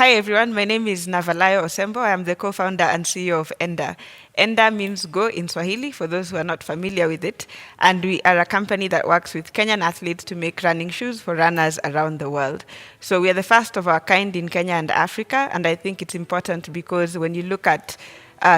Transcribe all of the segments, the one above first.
Hi everyone, my name is Navalayo Osembo. I am the co-founder and CEO of Enda. Enda means go in Swahili, for those who are not familiar with it. And we are a company that works with Kenyan athletes to make running shoes for runners around the world. So we are the first of our kind in Kenya and Africa. And I think it's important because when you look at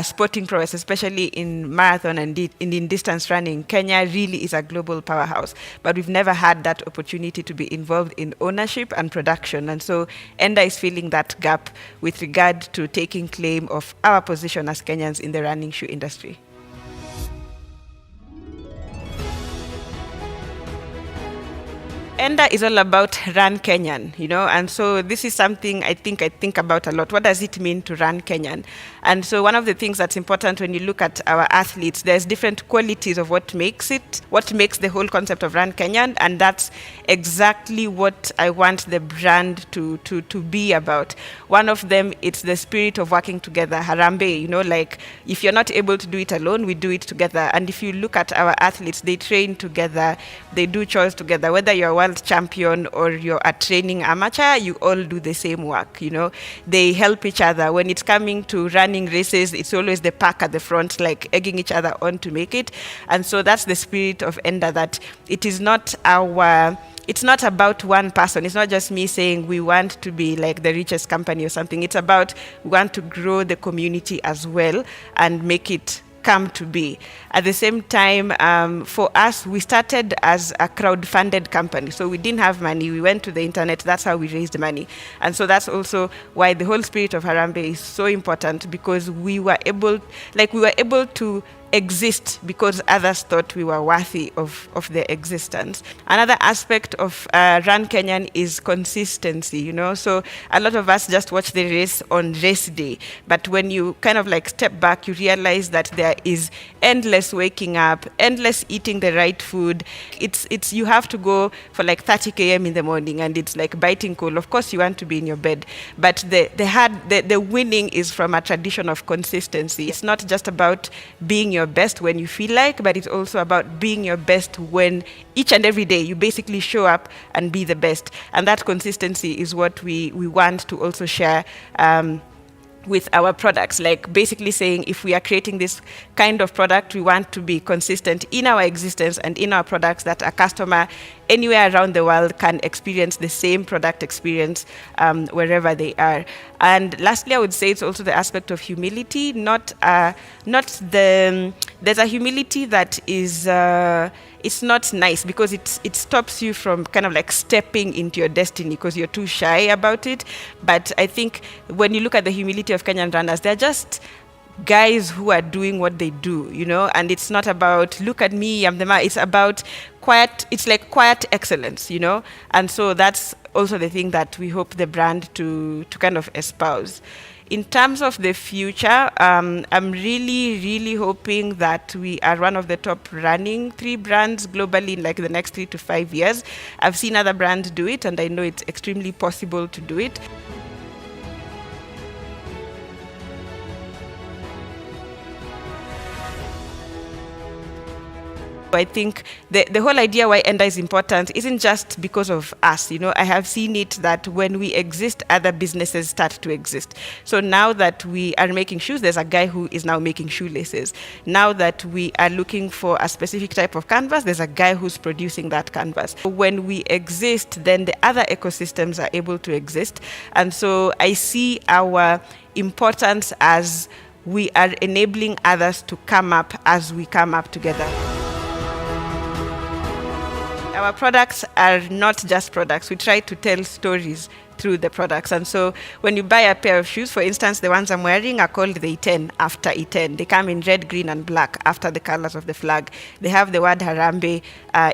sporting prowess, especially in marathon and in distance running, Kenya really is a global powerhouse. But we've never had that opportunity to be involved in ownership and production. And so Enda is filling that gap with regard to taking claim of our position as Kenyans in the running shoe industry. Enda is all about run Kenyan, and so this is something I think about a lot. What does it mean to run Kenyan? And so one of the things that's important when you look at our athletes, there's different qualities of what makes the whole concept of run Kenyan, and that's exactly what I want the brand to be about. One of them, it's the spirit of working together, Harambe, like if you're not able to do it alone, we do it together. And if you look at our athletes, they train together, they do chores together, whether you're a world champion or you're a training amateur, you all do the same work, They help each other. When it's coming to running races, it's always the pack at the front, like egging each other on to make it. And so that's the spirit of Enda, that it is not it's not about one person. It's not just me saying we want to be like the richest company or something. It's about we want to grow the community as well and make it come to be. At the same time, for us, we started as a crowd-funded company. So we didn't have money. We went to the internet. That's how we raised money. And so that's also why the whole spirit of Harambe is so important, because we were able to exist because others thought we were worthy of their existence. Another aspect of Run Kenyan is consistency, So a lot of us just watch the race on race day. But when you kind of like step back, you realize that there is endless waking up, endless eating the right food. It's you have to go for like 30 km in the morning, and it's like biting cold. Of course, you want to be in your bed, but the winning is from a tradition of consistency. It's not just about being your best when you feel like, but it's also about being your best when each and every day you basically show up and be the best. And that consistency is what we want to also share with our products, like basically saying if we are creating this kind of product, we want to be consistent in our existence and in our products, that a customer anywhere around the world can experience the same product experience wherever they are. And lastly, I would say it's also the aspect of humility, there's a humility that is it's not nice, because it stops you from kind of like stepping into your destiny because you're too shy about it. But I think when you look at the humility of Kenyan runners, they're just guys who are doing what they do, and it's not about, look at me, I'm the man. It's about quiet excellence, and so that's also the thing that we hope the brand to kind of espouse. In terms of the future, I'm really, really hoping that we are one of the top running 3 brands globally in like the next 3 to 5 years. I've seen other brands do it, and I know it's extremely possible to do it. I think the whole idea why Enda is important isn't just because of us. I have seen it that when we exist, other businesses start to exist. So now that we are making shoes, there's a guy who is now making shoelaces. Now that we are looking for a specific type of canvas, there's a guy who's producing that canvas. When we exist, then the other ecosystems are able to exist. And so I see our importance as we are enabling others to come up as we come up together. Our products are not just products. We try to tell stories through the products. And so when you buy a pair of shoes, for instance, the ones I'm wearing are called the E10 after E10. They come in red, green, and black after the colors of the flag. They have the word Harambe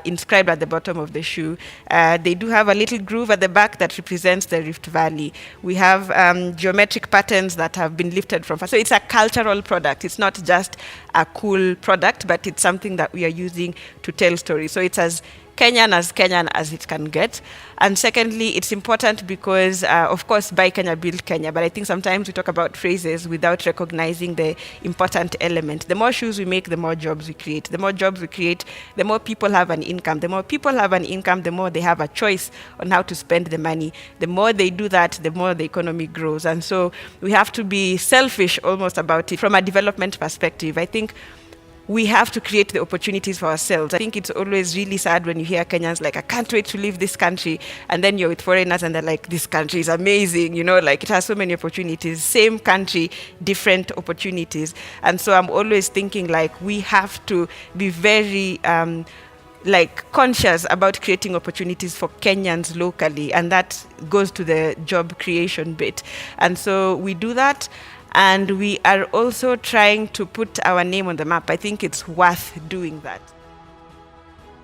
inscribed at the bottom of the shoe. They do have a little groove at the back that represents the Rift Valley. We have geometric patterns that have been lifted from. So it's a cultural product. It's not just a cool product, but it's something that we are using to tell stories. So it's as Kenyan as it can get. And secondly, it's important because, of course, buy Kenya, build Kenya. But I think sometimes we talk about phrases without recognizing the important element. The more shoes we make, the more jobs we create. The more jobs we create, the more people have an income. The more people have an income, the more they have a choice on how to spend the money. The more they do that, the more the economy grows. And so we have to be selfish almost about it from a development perspective. I think we have to create the opportunities for ourselves. I think it's always really sad when you hear Kenyans like, I can't wait to leave this country. And then you're with foreigners and they're like, this country is amazing. Like it has so many opportunities. Same country, different opportunities. And so I'm always thinking like we have to be very conscious about creating opportunities for Kenyans locally. And that goes to the job creation bit. And so we do that. And we are also trying to put our name on the map. I think it's worth doing that.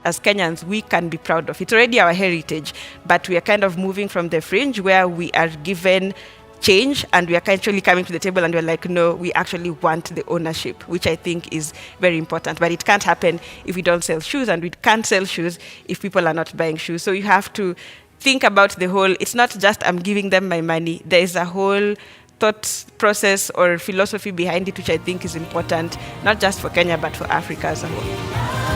As Kenyans, we can be proud of it. It's already our heritage, but we are kind of moving from the fringe where we are given change and we are actually coming to the table and we're like, no, we actually want the ownership, which I think is very important. But it can't happen if we don't sell shoes, and we can't sell shoes if people are not buying shoes. So you have to think about the whole, it's not just I'm giving them my money. There is a whole thought process or philosophy behind it, which I think is important, not just for Kenya, but for Africa as a whole.